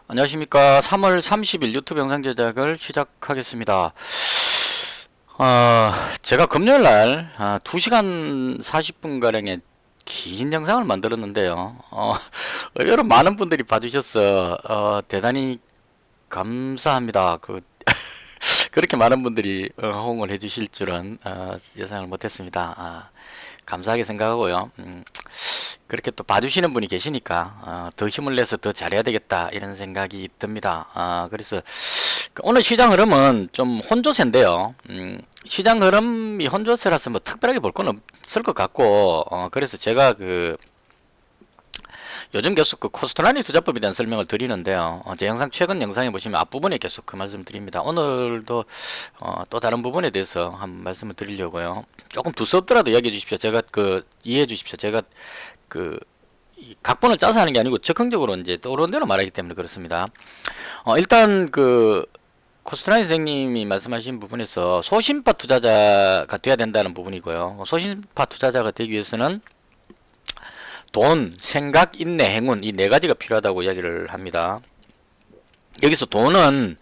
안녕하십니까. 3월 30일 유튜브 영상 제작을 시작하겠습니다. 제가 금요일날 2시간 40분가량의 긴 영상을 만들었는데요. 여러분 많은 분들이 봐주셔서 대단히 감사합니다. 그렇게 많은 분들이 호응을 해주실 줄은 예상을 못했습니다. 감사하게 생각하고요. 그렇게 또 봐주시는 분이 계시니까 더 힘을 내서 더 잘해야 되겠다 이런 생각이 듭니다. 그래서 오늘 시장 흐름은 좀 혼조세인데요. 시장 흐름이 혼조세라서 뭐 특별하게 볼 건 없을 것 같고, 그래서 제가 요즘 계속 코스트라니 투자법에 대한 설명을 드리는데요. 제 영상 최근 영상에 보시면 앞부분에 계속 그 말씀 드립니다. 오늘도 또 다른 부분에 대해서 한번 말씀을 드리려고요. 조금 두서없더라도 이야기해 주십시오. 제가 이해해 주십시오. 제가 이 각본을 짜서 하는 게 아니고 적극적으로 이제 떠오르는 대로 말하기 때문에 그렇습니다. 일단 코스트라니 선생님이 말씀하신 부분에서 소심파 투자자가 돼야 된다는 부분이고요. 소심파 투자자가 되기 위해서는 돈, 생각, 인내, 행운 이 네 가지가 필요하다고 이야기를 합니다. 여기서 돈은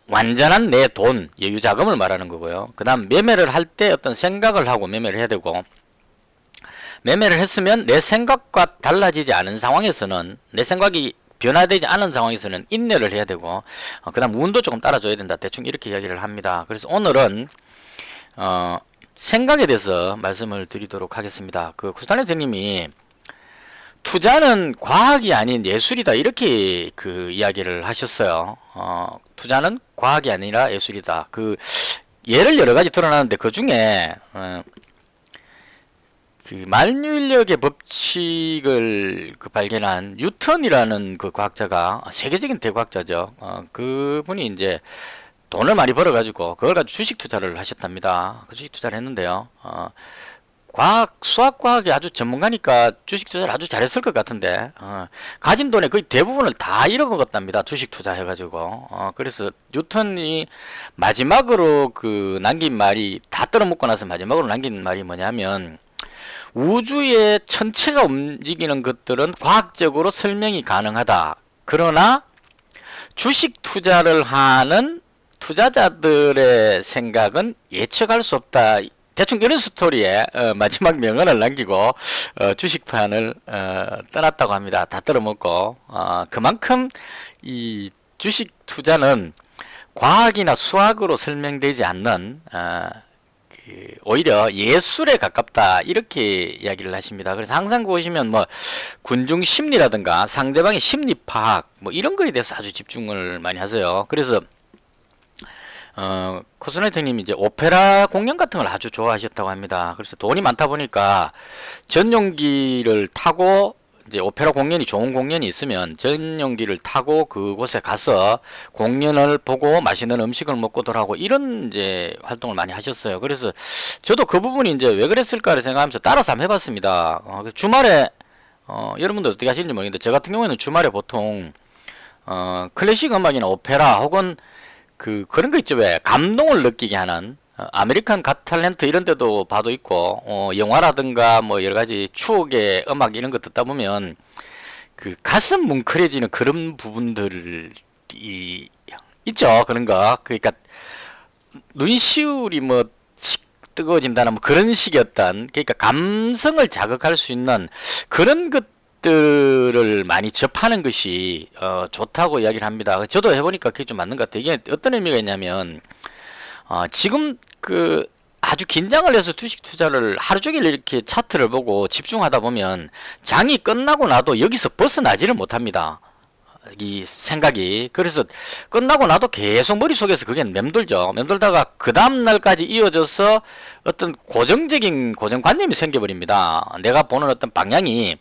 완전한 내 돈, 여유 자금을 말하는 거고요. 그 다음 매매를 할 때 어떤 생각을 하고 매매를 해야 되고, 매매를 했으면 내 생각과 달라지지 않은 상황에서는, 내 생각이 변화되지 않은 상황에서는 인내를 해야 되고, 그 다음 운도 조금 따라줘야 된다. 대충 이렇게 이야기를 합니다. 그래서 오늘은 생각에 대해서 말씀을 드리도록 하겠습니다. 코스타네 선생님이 투자는 과학이 아닌 예술이다 이렇게 이야기를 하셨어요. 투자는 과학이 아니라 예술이다. 예를 여러 가지 드러나는데 그 중에 만유인력의 법칙을 발견한 뉴턴이라는 과학자가 세계적인 대과학자죠. 그분이 이제 돈을 많이 벌어가지고 그걸 가지고 주식 투자를 하셨답니다. 주식 투자를 했는데요. 수학 과학이 아주 전문가니까 주식 투자를 아주 잘했을 것 같은데 가진 돈의 거의 대부분을 다 잃어먹었답니다. 주식 투자해가지고. 그래서 뉴턴이 마지막으로 남긴 말이, 다 떨어먹고 나서 마지막으로 남긴 말이 뭐냐면, 우주의 천체가 움직이는 것들은 과학적으로 설명이 가능하다. 그러나 주식 투자를 하는 투자자들의 생각은 예측할 수 없다. 대충 이런 스토리에 마지막 명언을 남기고 주식판을 떠났다고 합니다. 다 떨어먹고. 그만큼 이 주식 투자는 과학이나 수학으로 설명되지 않는 오히려 예술에 가깝다 이렇게 이야기를 하십니다. 그래서 항상 보시면 군중 심리라든가 상대방의 심리 파악 이런 거에 대해서 아주 집중을 많이 하세요. 그래서 코스나이트님이 이제 오페라 공연 같은 걸 아주 좋아하셨다고 합니다. 그래서 돈이 많다 보니까 전용기를 타고, 이제 오페라 공연이 좋은 공연이 있으면 전용기를 타고 그곳에 가서 공연을 보고 맛있는 음식을 먹고 돌아오고 이런 이제 활동을 많이 하셨어요. 그래서 저도 그 부분이 이제 왜 그랬을까를 생각하면서 따라서 한번 해봤습니다. 주말에 여러분들 어떻게 하시는지 모르겠는데, 저 같은 경우에는 주말에 보통 클래식 음악이나 오페라 혹은 그런 거 있죠. 왜 감동을 느끼게 하는 아메리칸 갓 탤런트 이런 데도 봐도 있고, 영화라든가 여러 가지 추억의 음악 이런 거 듣다 보면 가슴 뭉클해지는 그런 부분들이 있죠. 그런 거. 그러니까 눈시울이 뜨거워진다는 그런 식이었던, 그러니까 감성을 자극할 수 있는 그런 것들을 많이 접하는 것이 좋다고 이야기를 합니다. 저도 해보니까 그게 좀 맞는 것 같아요. 이게 어떤 의미가 있냐면, 지금 아주 긴장을 해서 주식 투자를 하루 종일 이렇게 차트를 보고 집중하다 보면 장이 끝나고 나도 여기서 벗어나지를 못합니다. 이 생각이. 그래서 끝나고 나도 계속 머릿속에서 그게 맴돌죠. 맴돌다가 그 다음날까지 이어져서 어떤 고정관념이 생겨버립니다. 내가 보는 어떤 방향이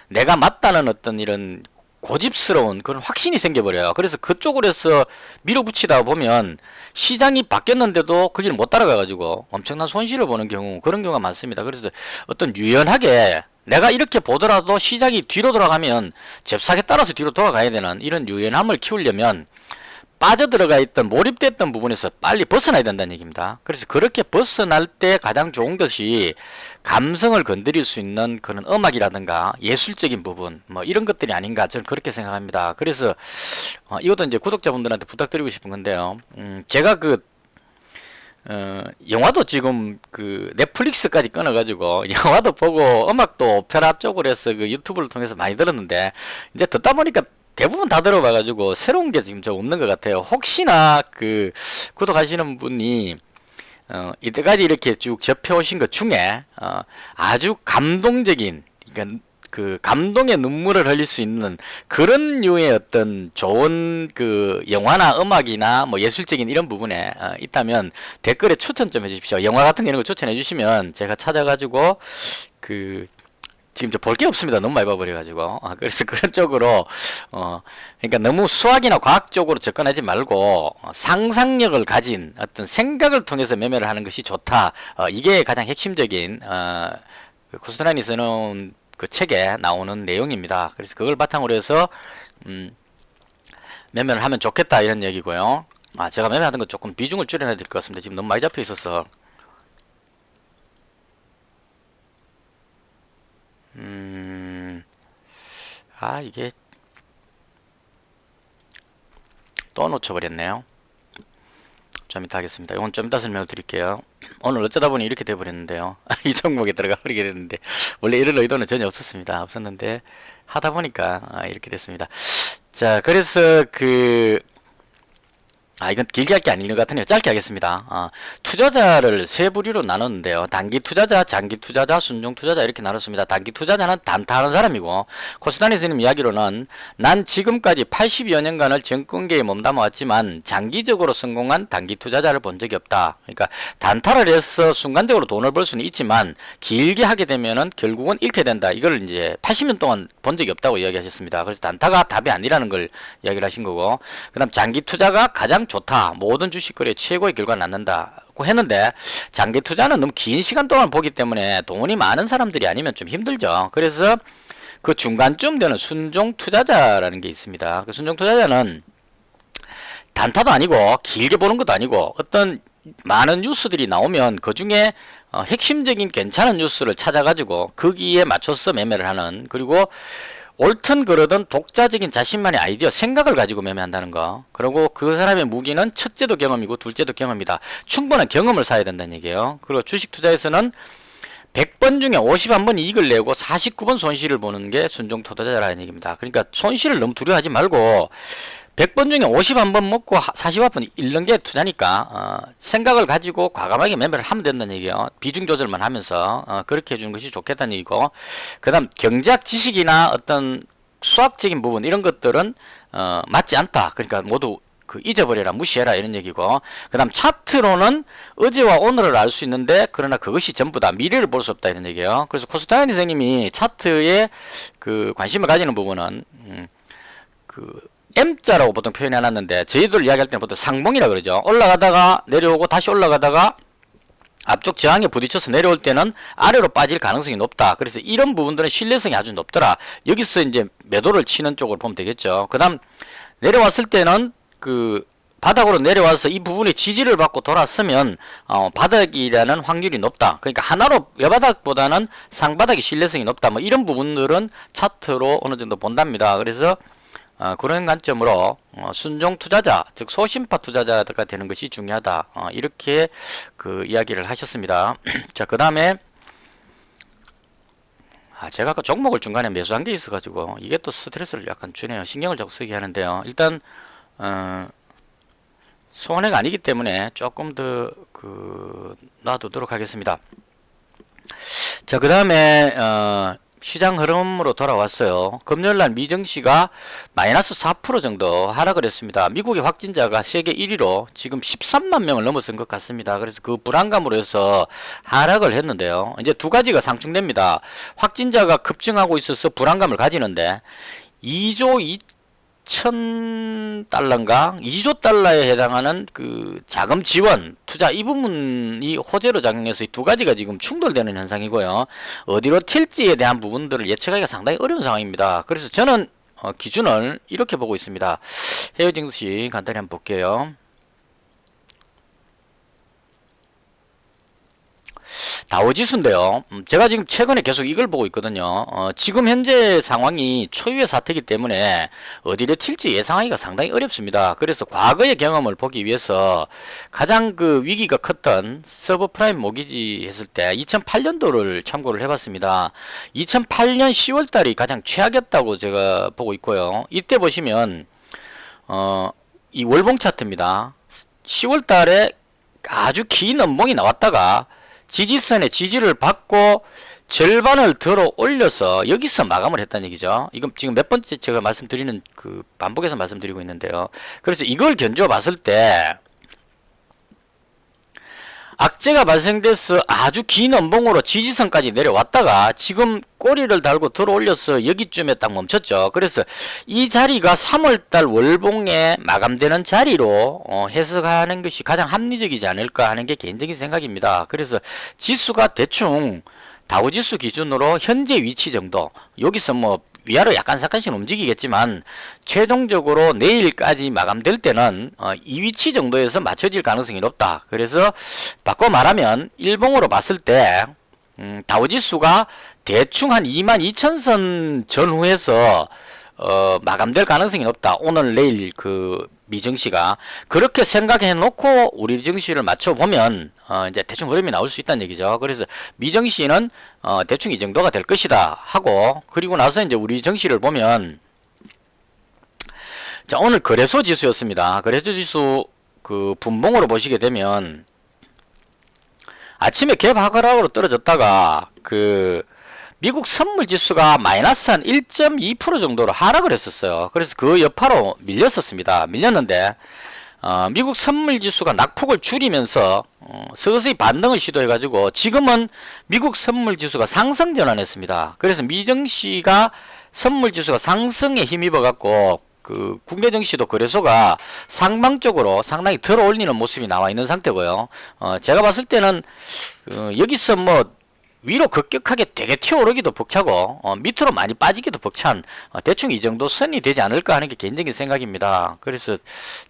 내가 맞다는 어떤 이런 고집스러운 그런 확신이 생겨버려요. 그래서 그쪽으로 해서 밀어붙이다 보면 시장이 바뀌었는데도 거기를 못 따라가가지고 엄청난 손실을 보는 그런 경우가 많습니다. 그래서 어떤 유연하게 내가 이렇게 보더라도 시장이 뒤로 돌아가면 잽싸게 따라서 뒤로 돌아가야 되는 이런 유연함을 키우려면 빠져들어가 있던 몰입됐던 부분에서 빨리 벗어나야 된다는 얘기입니다. 그래서 그렇게 벗어날 때 가장 좋은 것이 감성을 건드릴 수 있는 그런 음악이라든가 예술적인 부분 뭐 이런 것들이 아닌가 저는 그렇게 생각합니다. 그래서 이것도 이제 구독자분들한테 부탁드리고 싶은 건데요. 제가 영화도 지금 넷플릭스까지 끊어가지고 영화도 보고 음악도 오페라 쪽으로 해서 유튜브를 통해서 많이 들었는데 이제 듣다 보니까 대부분 다 들어봐가지고 새로운 게 지금 좀 없는 것 같아요. 혹시나 구독하시는 분이 이때까지 이렇게 쭉 접해오신 것 중에 아주 감동적인 그러니까 감동의 눈물을 흘릴 수 있는 그런 류의 어떤 좋은 영화나 음악이나 뭐 예술적인 이런 부분에 있다면 댓글에 추천 좀 해주십시오. 영화 같은 거 이런 거 추천해 주시면 제가 찾아가지고 지금 저 볼 게 없습니다. 너무 많이 봐버려가지고. 그래서 그런 쪽으로, 그러니까 너무 수학이나 과학 쪽으로 접근하지 말고, 상상력을 가진 어떤 생각을 통해서 매매를 하는 것이 좋다. 이게 가장 핵심적인, 코스트라인이 쓰는 그 책에 나오는 내용입니다. 그래서 그걸 바탕으로 해서, 매매를 하면 좋겠다. 이런 얘기고요. 제가 매매하던 거 조금 비중을 줄여야 될 것 같습니다. 지금 너무 많이 잡혀 있어서. 이게 또 놓쳐버렸네요. 좀 이따 하겠습니다. 이건 좀 이따 설명을 드릴게요. 오늘 어쩌다 보니 이렇게 돼버렸는데요. 이 종목에 들어가 버리게 됐는데 원래 이럴 의도는 전혀 없었는데 하다 보니까 이렇게 됐습니다. 자, 그래서 이건 길게 할 게 아닌 것 같으네요. 짧게 하겠습니다. 투자자를 세 부류로 나눴는데요. 단기 투자자, 장기 투자자, 순종 투자자 이렇게 나눴습니다. 단기 투자자는 단타하는 사람이고, 코스다니 스님 이야기로는 난 지금까지 80여 년간을 증권계에 몸담아 왔지만 장기적으로 성공한 단기 투자자를 본 적이 없다. 그러니까 단타를 해서 순간적으로 돈을 벌 수는 있지만 길게 하게 되면은 결국은 잃게 된다. 이걸 이제 80년 동안 본 적이 없다고 이야기하셨습니다. 그래서 단타가 답이 아니라는 걸 이야기를 하신 거고, 그 다음 장기 투자가 가장 좋다. 모든 주식거래에 최고의 결과가 낳는다고 했는데 장기 투자는 너무 긴 시간 동안 보기 때문에 돈이 많은 사람들이 아니면 좀 힘들죠. 그래서 그 중간쯤 되는 순종 투자자라는 게 있습니다. 그 순종 투자자는 단타도 아니고 길게 보는 것도 아니고 어떤 많은 뉴스들이 나오면 그 중에 핵심적인 괜찮은 뉴스를 찾아가지고 거기에 맞춰서 매매를 하는, 그리고 옳든 그러든 독자적인 자신만의 아이디어, 생각을 가지고 매매한다는 거. 그리고 그 사람의 무기는 첫째도 경험이고 둘째도 경험이다. 충분한 경험을 쌓아야 된다는 얘기예요. 그리고 주식 투자에서는 100번 중에 51번 이익을 내고 49번 손실을 보는 게 순종 투자자라는 얘기입니다. 그러니까 손실을 너무 두려워하지 말고 100번 중에 51번 먹고 41번 잃는 게 투자니까 생각을 가지고 과감하게 매매를 하면 된다는 얘기예요. 비중 조절만 하면서 그렇게 해주는 것이 좋겠다는 얘기고, 그 다음 경제학 지식이나 어떤 수학적인 부분 이런 것들은 맞지 않다. 그러니까 모두 잊어버려라, 무시해라 이런 얘기고, 그 다음 차트로는 어제와 오늘을 알 수 있는데 그러나 그것이 전부다. 미래를 볼 수 없다 이런 얘기예요. 그래서 코스타니 선생님이 차트에 관심을 가지는 부분은 M자라고 보통 표현해놨는데 저희들 이야기할 때는 보통 상봉이라 그러죠. 올라가다가 내려오고 다시 올라가다가 앞쪽 저항에 부딪혀서 내려올 때는 아래로 빠질 가능성이 높다. 그래서 이런 부분들은 신뢰성이 아주 높더라. 여기서 이제 매도를 치는 쪽으로 보면 되겠죠. 그 다음 내려왔을 때는 바닥으로 내려와서 이 부분에 지지를 받고 돌았으면 바닥이라는 확률이 높다. 그러니까 하나로 외바닥보다는 상바닥이 신뢰성이 높다. 뭐 이런 부분들은 차트로 어느 정도 본답니다. 그래서 그런 관점으로 순종 투자자, 즉 소심파 투자자가 되는 것이 중요하다. 이렇게 이야기를 하셨습니다. 자, 그 다음에 제가 아까 종목을 중간에 매수한 게 있어가지고 이게 또 스트레스를 약간 주네요. 신경을 자꾸 쓰게 하는데요. 일단 손해가 아니기 때문에 조금 더 놔두도록 하겠습니다. 자, 그 다음에 시장 흐름으로 돌아왔어요. 금요일날 미증시가 마이너스 4% 정도 하락을 했습니다. 미국의 확진자가 세계 1위로 지금 13만 명을 넘어선 것 같습니다. 그래서 그 불안감으로 해서 하락을 했는데요. 이제 두 가지가 상충됩니다. 확진자가 급증하고 있어서 불안감을 가지는데 2조 2,000달러인가 2조 달러에 해당하는 자금 지원 투자 이 부분이 호재로 작용해서 이 두 가지가 지금 충돌되는 현상이고요. 어디로 튈지에 대한 부분들을 예측하기가 상당히 어려운 상황입니다. 그래서 저는 기준을 이렇게 보고 있습니다. 헤어진 시 간단히 한번 볼게요. 다우지수인데요. 제가 지금 최근에 계속 이걸 보고 있거든요. 지금 현재 상황이 초유의 사태이기 때문에 어디로 튈지 예상하기가 상당히 어렵습니다. 그래서 과거의 경험을 보기 위해서 가장 그 위기가 컸던 서브프라임 모기지 했을 때 2008년도를 참고를 해봤습니다. 2008년 10월 달이 가장 최악이었다고 제가 보고 있고요. 이때 보시면 이 월봉 차트입니다. 10월 달에 아주 긴 연봉이 나왔다가 지지선에 지지를 받고 절반을 들어 올려서 여기서 마감을 했다는 얘기죠. 이건 지금 몇 번째 제가 말씀드리는 그 반복해서 말씀드리고 있는데요. 그래서 이걸 견주어 봤을 때 악재가 발생돼서 아주 긴 연봉으로 지지선까지 내려왔다가 지금 꼬리를 달고 들어 올려서 여기쯤에 딱 멈췄죠. 그래서 이 자리가 3월달 월봉에 마감되는 자리로 해석하는 것이 가장 합리적이지 않을까 하는 게 개인적인 생각입니다. 그래서 지수가 대충 다우지수 기준으로 현재 위치 정도, 여기서 뭐 위아래 약간씩 움직이겠지만 최종적으로 내일까지 마감될 때는 이 위치 정도에서 맞춰질 가능성이 높다. 그래서 바꿔 말하면 일봉으로 봤을 때 다우지수가 대충 한 22,000선 전후에서 마감될 가능성이 높다. 오늘 내일 그 미증시가 그렇게 생각해 놓고 우리 증시를 맞춰 보면 이제 대충 흐름이 나올 수 있다는 얘기죠. 그래서 미증시는 대충 이 정도가 될 것이다 하고, 그리고 나서 이제 우리 증시를 보면 자, 오늘 거래소 지수였습니다. 거래소 지수 그 분봉으로 보시게 되면 아침에 갭 하락으로 떨어졌다가 그 미국 선물 지수가 마이너스 한 1.2% 정도로 하락을 했었어요. 그래서 그 여파로 밀렸었습니다. 밀렸는데 미국 선물 지수가 낙폭을 줄이면서 서서히 반등을 시도해 가지고 지금은 미국 선물 지수가 상승 전환했습니다. 그래서 미증시가 선물 지수가 상승에 힘입어 갖고 그 국내 증시도 거래소가 상방적으로 상당히 들어 올리는 모습이 나와 있는 상태고요. 제가 봤을 때는 여기서 뭐 위로 급격하게 되게 튀어오르기도 벅차고 밑으로 많이 빠지기도 벅찬 대충 이 정도 선이 되지 않을까 하는 게 개인적인 생각입니다. 그래서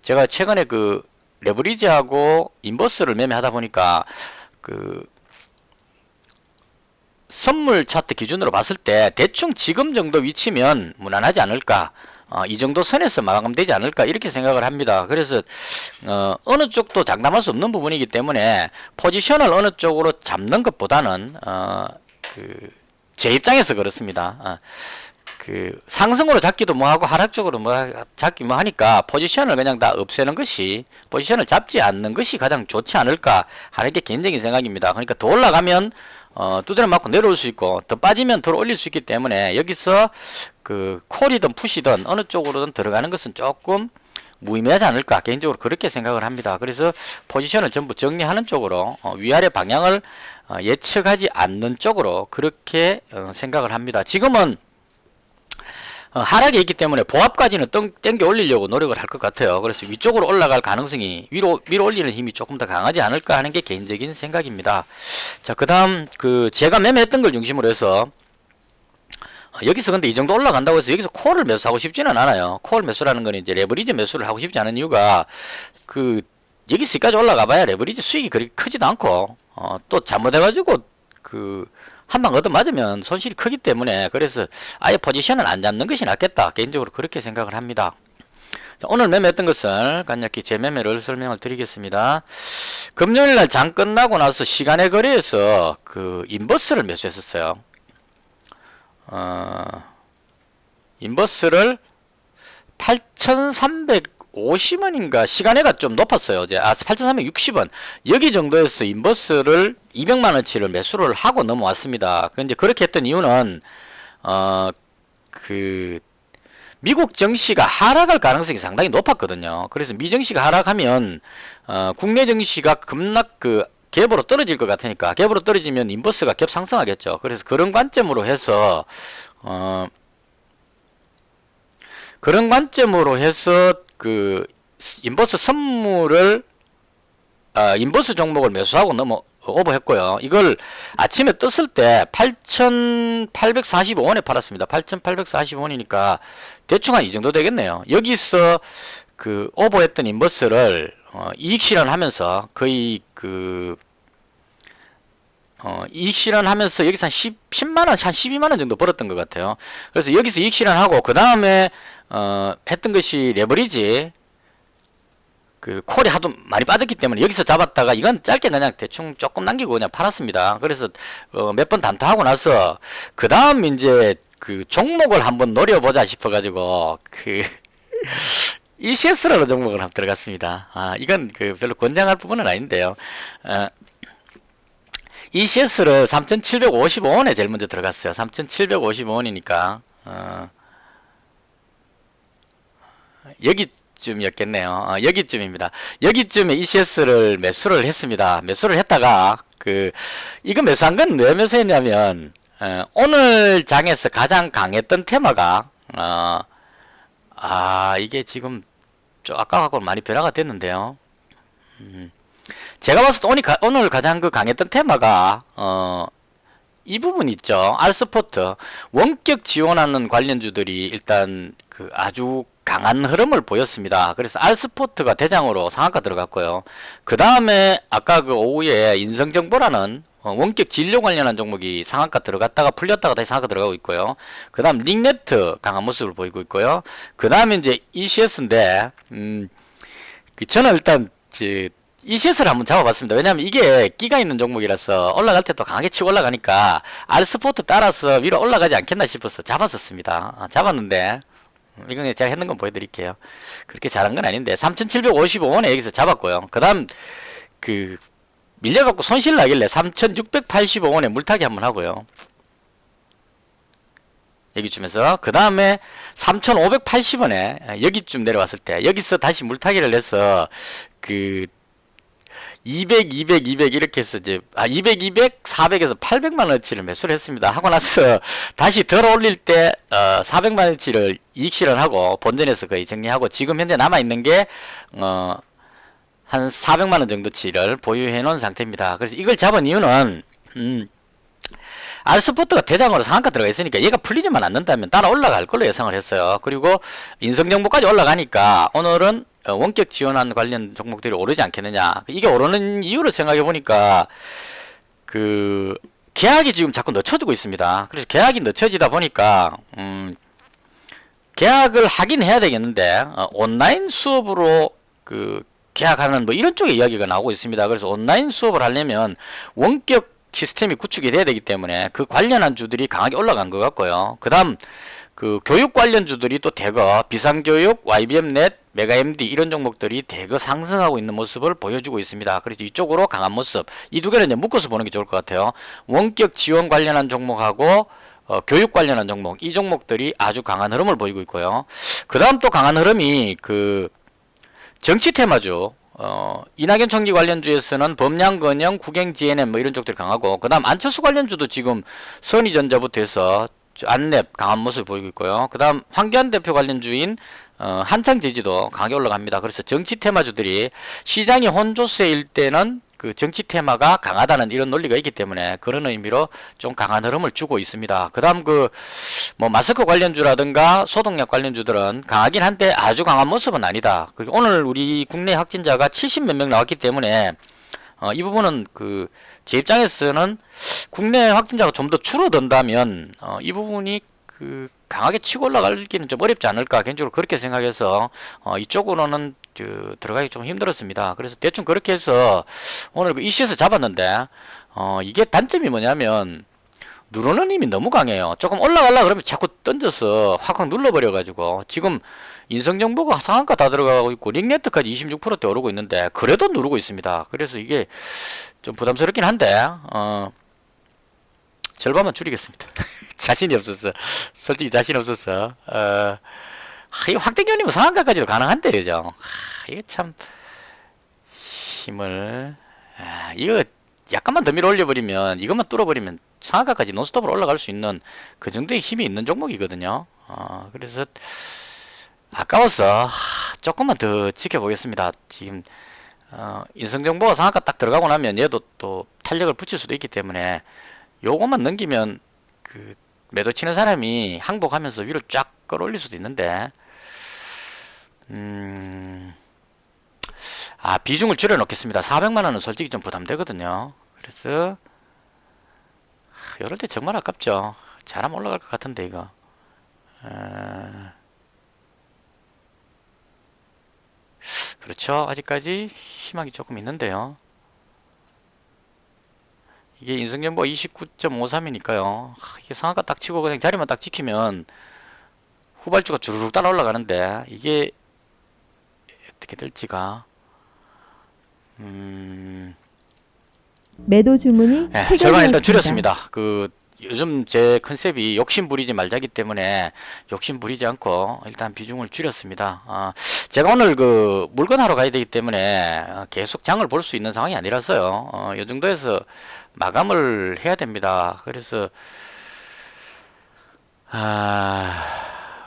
제가 최근에 그 레버리지하고 인버스를 매매하다 보니까 그 선물 차트 기준으로 봤을 때 대충 지금 정도 위치면 무난하지 않을까, 이 정도 선에서 마감되지 않을까 이렇게 생각을 합니다. 그래서 어느 쪽도 장담할 수 없는 부분이기 때문에 포지션을 어느 쪽으로 잡는 것보다는 제 입장에서 그렇습니다. 그 상승으로 잡기도 뭐하고 하락적으로 뭐 잡기 뭐 하니까 포지션을 그냥 다 없애는 것이, 포지션을 잡지 않는 것이 가장 좋지 않을까 하는 게 개인적인 생각입니다. 그러니까 더 올라가면 두드려 맞고 내려올 수 있고 더 빠지면 더 올릴 수 있기 때문에 여기서 그 콜이든 푸시든 어느 쪽으로든 들어가는 것은 조금 무의미하지 않을까, 개인적으로 그렇게 생각을 합니다. 그래서 포지션을 전부 정리하는 쪽으로 위아래 방향을 예측하지 않는 쪽으로 그렇게 생각을 합니다. 지금은 하락이 있기 때문에 보합까지는 땡겨 올리려고 노력을 할 것 같아요. 그래서 위쪽으로 올라갈 가능성이 위로 올리는 힘이 조금 더 강하지 않을까 하는 게 개인적인 생각입니다. 자, 그 다음 그 제가 매매했던 걸 중심으로 해서 여기서 근데 이 정도 올라간다고 해서 여기서 콜을 매수하고 싶지는 않아요. 콜 매수라는 거는 이제 레버리지 매수를 하고 싶지 않은 이유가 그 여기서까지 올라가 봐야 레버리지 수익이 그렇게 크지도 않고 또 잘못해가지고 그 한 방 얻어 맞으면 손실이 크기 때문에, 그래서 아예 포지션을 안 잡는 것이 낫겠다, 개인적으로 그렇게 생각을 합니다. 자, 오늘 매매했던 것을 간략히 제 매매를 설명을 드리겠습니다. 금요일날 장 끝나고 나서 시간의 거래에서 그 인버스를 매수했었어요. 인버스를 8,350원인가 시간에가 좀 높았어요. 이제 8,360원 여기 정도에서 인버스를 200만원치를 매수를 하고 넘어왔습니다. 근데 그렇게 했던 이유는 그 미국 증시가 하락할 가능성이 상당히 높았거든요. 그래서 미 증시가 하락하면 국내 증시가 급락 그 갭으로 떨어질 것 같으니까, 갭으로 떨어지면 인버스가 갭 상승하겠죠. 그래서 그런 관점으로 해서 그 인버스 선물을 인버스 종목을 매수하고 오버했고요. 이걸 아침에 떴을 때 8,845원에 팔았습니다. 8,845원이니까 대충 한 이 정도 되겠네요. 여기서 그 오버했던 인버스를 이익 실현하면서 거의 그 이익 실현하면서 여기서 한 10만 원, 한 12만 원 정도 벌었던 것 같아요. 그래서 여기서 이익 실현하고 그 다음에 했던 것이 레버리지 그 콜이 하도 많이 빠졌기 때문에 여기서 잡았다가 이건 짧게 그냥 대충 조금 남기고 그냥 팔았습니다. 그래서 몇 번 단타하고 나서 그 다음 이제 그 종목을 한번 노려보자 싶어가지고 그 ECS라는 종목을 한번 들어갔습니다. 이건 그 별로 권장할 부분은 아닌데요. ECS를 3,755원에 제일 먼저 들어갔어요. 3,755원이니까 여기쯤이었겠네요. 여기쯤입니다. 여기쯤에 ECS를 매수를 했습니다. 매수를 했다가 이거 매수한 건 왜 매수했냐면 오늘 장에서 가장 강했던 테마가 이게 지금 좀 아까하고는 많이 변화가 됐는데요. 제가 봤을 때 오늘 가장 강했던 테마가 이 부분 있죠. 알스포트 원격 지원하는 관련주들이 일단 아주 강한 흐름을 보였습니다. 그래서 알스포트가 대장으로 상한가 들어갔고요. 그 다음에 아까 오후에 인성정보라는 원격 진료 관련한 종목이 상한가 들어갔다가 풀렸다가 다시 상한가 들어가고 있고요. 그 다음 링네트 강한 모습을 보이고 있고요. 그 다음에 이제 ECS인데 저는 일단 ECS를 한번 잡아봤습니다. 왜냐하면 이게 끼가 있는 종목이라서 올라갈 때 또 강하게 치고 올라가니까 알스포트 따라서 위로 올라가지 않겠나 싶어서 잡았었습니다. 잡았는데 이건 제가 했는 건 보여드릴게요. 그렇게 잘한 건 아닌데 3,755원에 여기서 잡았고요. 그 다음 밀려갖고 손실 나길래 3,685원에 물타기 한번 하고요. 여기쯤에서 그 다음에 3,580원에 여기쯤 내려왔을 때 여기서 다시 물타기를 해서 200, 200, 200 이렇게 해서 이제 200, 200, 400에서 800만원어치를 매수를 했습니다. 하고 나서 다시 덜 올릴 때 400만원어치를 이익 실현하고 본전에서 거의 정리하고 지금 현재 남아있는 게 한 400만원 정도치를 보유해 놓은 상태입니다. 그래서 이걸 잡은 이유는 알스포트가 대장으로 상한가 들어가 있으니까 얘가 풀리지만 않는다면 따라 올라갈 걸로 예상을 했어요. 그리고 인성정보까지 올라가니까 오늘은 원격 지원한 관련 종목들이 오르지 않겠느냐. 이게 오르는 이유를 생각해 보니까 계약이 지금 자꾸 늦춰지고 있습니다. 그래서 계약이 늦춰지다 보니까 계약을 하긴 해야 되겠는데 온라인 수업으로 계약하는 뭐 이런 쪽의 이야기가 나오고 있습니다. 그래서 온라인 수업을 하려면 원격 시스템이 구축이 돼야 되기 때문에 그 관련한 주들이 강하게 올라간 것 같고요. 그 다음 교육 관련주들이 또 대거 비상교육, YBM넷, 메가MD 이런 종목들이 대거 상승하고 있는 모습을 보여주고 있습니다. 그래서 이쪽으로 강한 모습, 이 두 개를 이제 묶어서 보는 게 좋을 것 같아요. 원격 지원 관련한 종목하고 교육 관련한 종목, 이 종목들이 아주 강한 흐름을 보이고 있고요. 그 다음 또 강한 흐름이 정치 테마죠. 이낙연 총리 관련주에서는 범양건영, 국행 GNM 뭐 이런 쪽들이 강하고, 그 다음 안철수 관련주도 지금 선의전자부터 해서 안랩 강한 모습을 보이고 있고요. 그 다음 황교안 대표 관련주인 한창지지도 강하게 올라갑니다. 그래서 정치 테마주들이 시장이 혼조세일 때는 정치 테마가 강하다는 이런 논리가 있기 때문에 그런 의미로 좀 강한 흐름을 주고 있습니다. 그 다음 뭐 마스크 관련주라든가 소독약 관련주들은 강하긴 한데 아주 강한 모습은 아니다. 그리고 오늘 우리 국내 확진자가 70 몇 명 나왔기 때문에 이 부분은 제 입장에서는 국내 확진자가 좀 더 줄어든다면 이 부분이 강하게 치고 올라가기는 좀 어렵지 않을까 개인적으로 그렇게 생각해서 이쪽으로는 들어가기 좀 힘들었습니다. 그래서 대충 그렇게 해서 오늘 ECS 잡았는데 이게 단점이 뭐냐면 누르는 힘이 너무 강해요. 조금 올라가려고 그러면 자꾸 던져서 확확 눌러버려 가지고 지금 인성정보가 상한가 다 들어가고 있고 링네트까지 26%대 오르고 있는데 그래도 누르고 있습니다. 그래서 이게 좀 부담스럽긴 한데 절반만 줄이겠습니다. 자신이 없었어. 솔직히 자신 없었어. 이 확대견이면 상한가까지도 가능한데, 그죠? 이게 참, 힘을, 이거 약간만 더 밀어 올려버리면, 이것만 뚫어버리면 상한가까지 논스톱으로 올라갈 수 있는 그 정도의 힘이 있는 종목이거든요. 그래서, 아까워서, 조금만 더 지켜보겠습니다. 지금, 인성정보가 상한가 딱 들어가고 나면 얘도 또 탄력을 붙일 수도 있기 때문에, 요것만 넘기면, 매도 치는 사람이 항복하면서 위로 쫙 끌어올릴 수도 있는데 비중을 줄여 놓겠습니다. 400만 원은 솔직히 좀 부담되거든요. 그래서 이럴 때 정말 아깝죠. 잘하면 올라갈 것 같은데 이거. 그렇죠. 아직까지 희망이 조금 있는데요. 이게 인승정보 29.53이니까요. 이게 상한가 딱 치고 그냥 자리만 딱 지키면 후발주가 주르륵 따라 올라가는데 이게 어떻게 될지가 매도 주문이 절반 일단 체결되었습니다. 줄였습니다. 요즘 제 컨셉이 욕심 부리지 말자기 때문에 욕심 부리지 않고 일단 비중을 줄였습니다. 제가 오늘 물건 하러 가야 되기 때문에 계속 장을 볼 수 있는 상황이 아니라서요. 이 정도에서 마감을 해야 됩니다. 그래서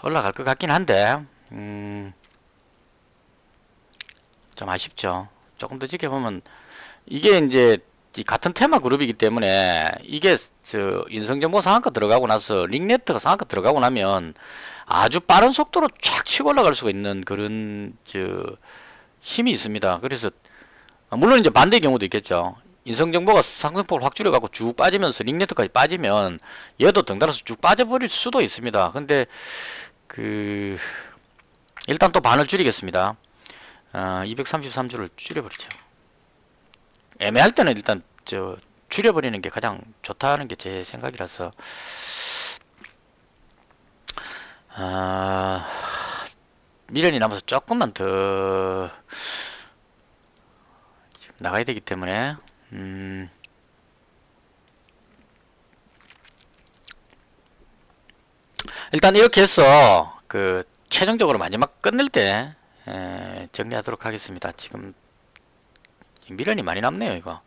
올라갈 것 같긴 한데 좀 아쉽죠. 조금 더 지켜보면 이게 이제 같은 테마 그룹이기 때문에 이게 인성정보 상한가 들어가고 나서 링네트가 상한가 들어가고 나면 아주 빠른 속도로 쫙 치고 올라갈 수가 있는 그런 힘이 있습니다. 그래서 물론 이제 반대의 경우도 있겠죠. 인성정보가 상승폭을 확 줄여갖고 쭉 빠지면서 링네트까지 빠지면 얘도 덩달아서 쭉 빠져버릴 수도 있습니다. 근데 일단 또 반을 줄이겠습니다. 233주를 줄여버리죠. 애매할 때는 일단 줄여버리는 게 가장 좋다는 게 제 생각이라서 미련이 남아서 조금만 더 나가야 되기 때문에 일단 이렇게 해서 최종적으로 마지막 끝낼 때 정리하도록 하겠습니다. 지금 미련이 많이 남네요 이거.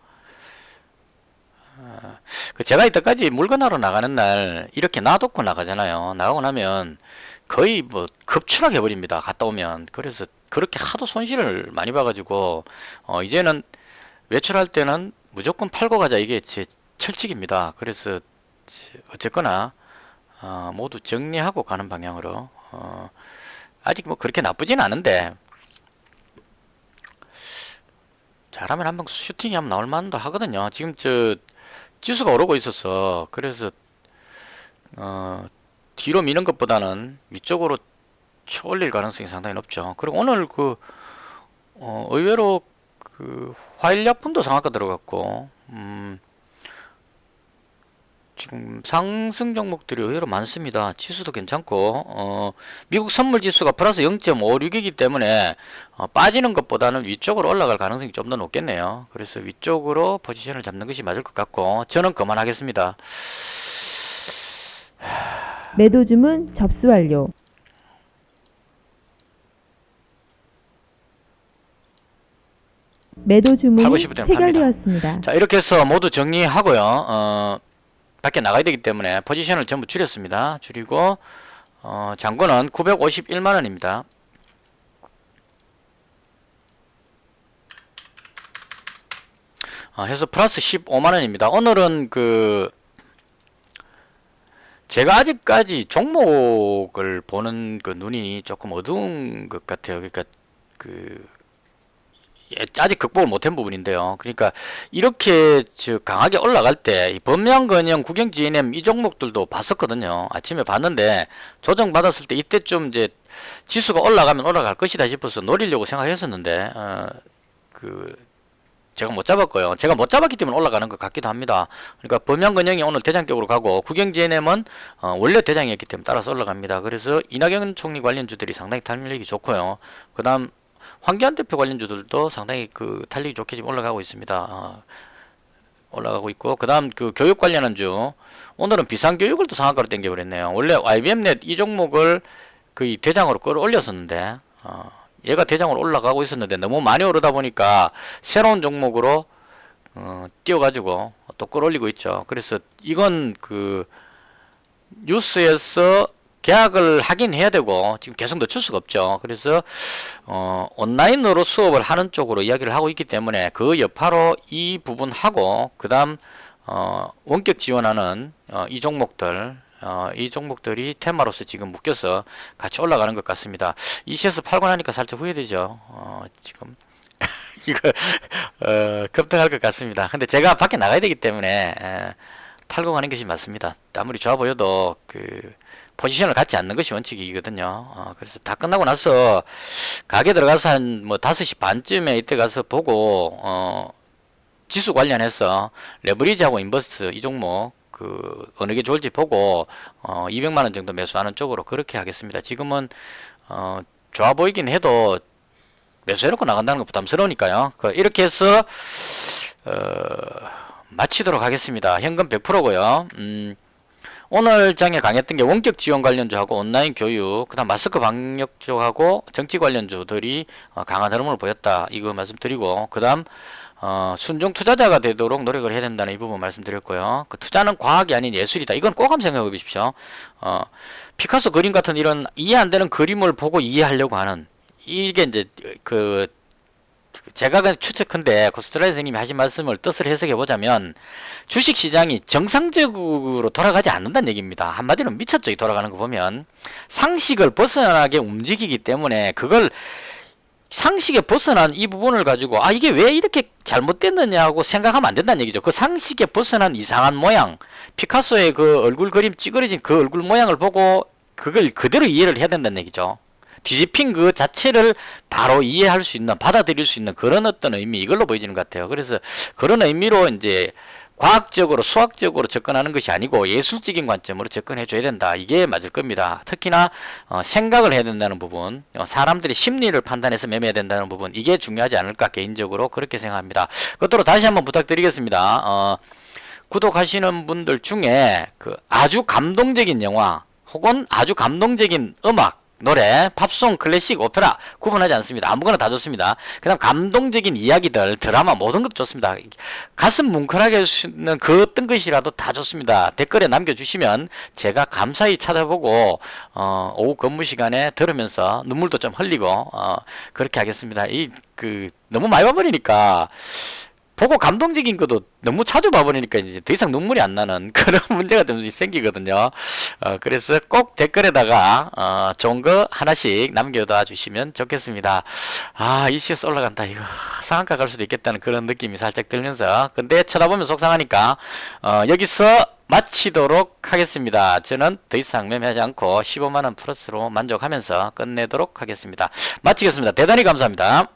제가 이때까지 물건하러 나가는 날 이렇게 놔두고 나가잖아요. 나가고 나면 거의 뭐 급추락 해버립니다. 갔다 오면. 그래서 그렇게 하도 손실을 많이 봐가지고 이제는 외출할 때는 무조건 팔고 가자, 이게 제 철칙입니다. 그래서 어쨌거나 모두 정리하고 가는 방향으로 아직 뭐 그렇게 나쁘진 않은데 잘하면 한번 슈팅이 한번 나올 만도 하거든요. 지금 지수가 오르고 있어서 그래서 뒤로 미는 것보다는 위쪽으로 올릴 가능성이 상당히 높죠. 그리고 오늘 의외로 화일약품도 상한가 들어갔고 지금 상승 종목들이 의외로 많습니다. 지수도 괜찮고 미국 선물 지수가 플러스 0.56이기 때문에 빠지는 것보다는 위쪽으로 올라갈 가능성이 좀 더 높겠네요. 그래서 위쪽으로 포지션을 잡는 것이 맞을 것 같고 저는 그만하겠습니다. 매도 주문 접수 완료. 매도 주문이 팔고 싶을 때는 팝니다. 체결되었습니다. 자, 이렇게 해서 모두 정리하고요. 밖에 나가야 되기 때문에 포지션을 전부 줄였습니다. 줄이고 잔고는 951만원입니다. 해서 플러스 15만원입니다. 오늘은 제가 아직까지 종목을 보는 눈이 조금 어두운 것 같아요. 그러니까 아직 극복을 못한 부분인데요. 그러니까 이렇게 강하게 올라갈 때 범양건영, 국영-GNM 이 종목들도 봤었거든요. 아침에 봤는데 조정 받았을 때 이때쯤 이제 지수가 올라가면 올라갈 것이다 싶어서 노리려고 생각했었는데 제가 못 잡았고요. 제가 못 잡았기 때문에 올라가는 것 같기도 합니다. 그러니까 범양건영이 오늘 대장격으로 가고 국영-GNM은 원래 대장이었기 때문에 따라서 올라갑니다. 그래서 이낙연 총리 관련주들이 상당히 탄력이 좋고요. 그 다음 황교안 대표 관련주들도 상당히 탄력이 좋게 지금 올라가고 있습니다. 올라가고 있고, 그 다음 교육 관련한 주, 오늘은 비상교육을 또 상한가로 당겨버렸네요. 원래 IBM넷 이 종목을 거의 대장으로 끌어올렸었는데, 얘가 대장으로 올라가고 있었는데 너무 많이 오르다 보니까 새로운 종목으로 띄워가지고 또 끌어올리고 있죠. 그래서 이건 뉴스에서 계약을 하긴 해야 되고 지금 계속 늦출 수가 없죠. 그래서 온라인으로 수업을 하는 쪽으로 이야기를 하고 있기 때문에 그 여파로 이 부분하고 그 다음 원격 지원하는 이 종목들이 테마로서 지금 묶여서 같이 올라가는 것 같습니다. 이 시에서 팔고 나니까 살짝 후회되죠. 지금 이거 급등할 것 같습니다. 근데 제가 밖에 나가야 되기 때문에 팔고 가는 것이 맞습니다. 아무리 좋아 보여도 그 포지션을 갖지 않는 것이 원칙이거든요. 그래서 다 끝나고 나서 가게 들어가서 한 뭐 5시 반쯤에 이때 가서 보고 지수 관련해서 레버리지하고 인버스 이 종목 그 어느 게 좋을지 보고 200만 원 정도 매수하는 쪽으로 그렇게 하겠습니다. 지금은 좋아 보이긴 해도 매수해놓고 나간다는 거 부담스러우니까요. 이렇게 해서 마치도록 하겠습니다. 현금 100%고요. 오늘 장에 강했던 게 원격 지원 관련주하고 온라인 교육, 그다음 마스크 방역 쪽하고 정치 관련주들이 강한 흐름을 보였다. 이거 말씀드리고, 그다음 순종 투자자가 되도록 노력을 해야 된다는 이 부분 말씀드렸고요. 그 투자는 과학이 아닌 예술이다. 이건 꼭 한번 생각해 보십시오. 피카소 그림 같은 이런 이해 안 되는 그림을 보고 이해하려고 하는 이게 이제 그 제가 그냥 추측한데 코스트라 선생님이 하신 말씀을 뜻을 해석해 보자면 주식 시장이 정상적으로 돌아가지 않는다는 얘기입니다. 한마디로 미쳤죠. 돌아가는 거 보면 상식을 벗어나게 움직이기 때문에 그걸 상식에 벗어난 이 부분을 가지고 이게 왜 이렇게 잘못됐느냐고 생각하면 안 된다는 얘기죠. 그 상식에 벗어난 이상한 모양, 피카소의 그 얼굴 그림 찌그러진 그 얼굴 모양을 보고 그걸 그대로 이해를 해야 된다는 얘기죠. 뒤집힌 그 자체를 바로 이해할 수 있는, 받아들일 수 있는 그런 어떤 의미, 이걸로 보여지는 것 같아요. 그래서 그런 의미로 이제 과학적으로, 수학적으로 접근하는 것이 아니고 예술적인 관점으로 접근해 줘야 된다. 이게 맞을 겁니다. 특히나 생각을 해야 된다는 부분, 사람들이 심리를 판단해서 매매해야 된다는 부분, 이게 중요하지 않을까 개인적으로 그렇게 생각합니다. 그것으로 다시 한번 부탁드리겠습니다. 구독하시는 분들 중에 그 아주 감동적인 영화 혹은 아주 감동적인 음악, 노래, 팝송, 클래식, 오페라 구분하지 않습니다. 아무거나 다 좋습니다. 그 다음 감동적인 이야기들, 드라마 모든 것도 좋습니다. 가슴 뭉클하게 해주시는 그 어떤 것이라도 다 좋습니다. 댓글에 남겨주시면 제가 감사히 찾아보고 오후 근무 시간에 들으면서 눈물도 좀 흘리고 그렇게 하겠습니다. 너무 많이 와버리니까 보고 감동적인 것도 너무 자주 봐버리니까 이제 더 이상 눈물이 안 나는 그런 문제가 좀 생기거든요. 그래서 꼭 댓글에다가 좋은 거 하나씩 남겨다 주시면 좋겠습니다. ECS 올라간다. 이거 상한가 갈 수도 있겠다는 그런 느낌이 살짝 들면서, 근데 쳐다보면 속상하니까 여기서 마치도록 하겠습니다. 저는 더 이상 매매하지 않고 15만원 플러스로 만족하면서 끝내도록 하겠습니다. 마치겠습니다. 대단히 감사합니다.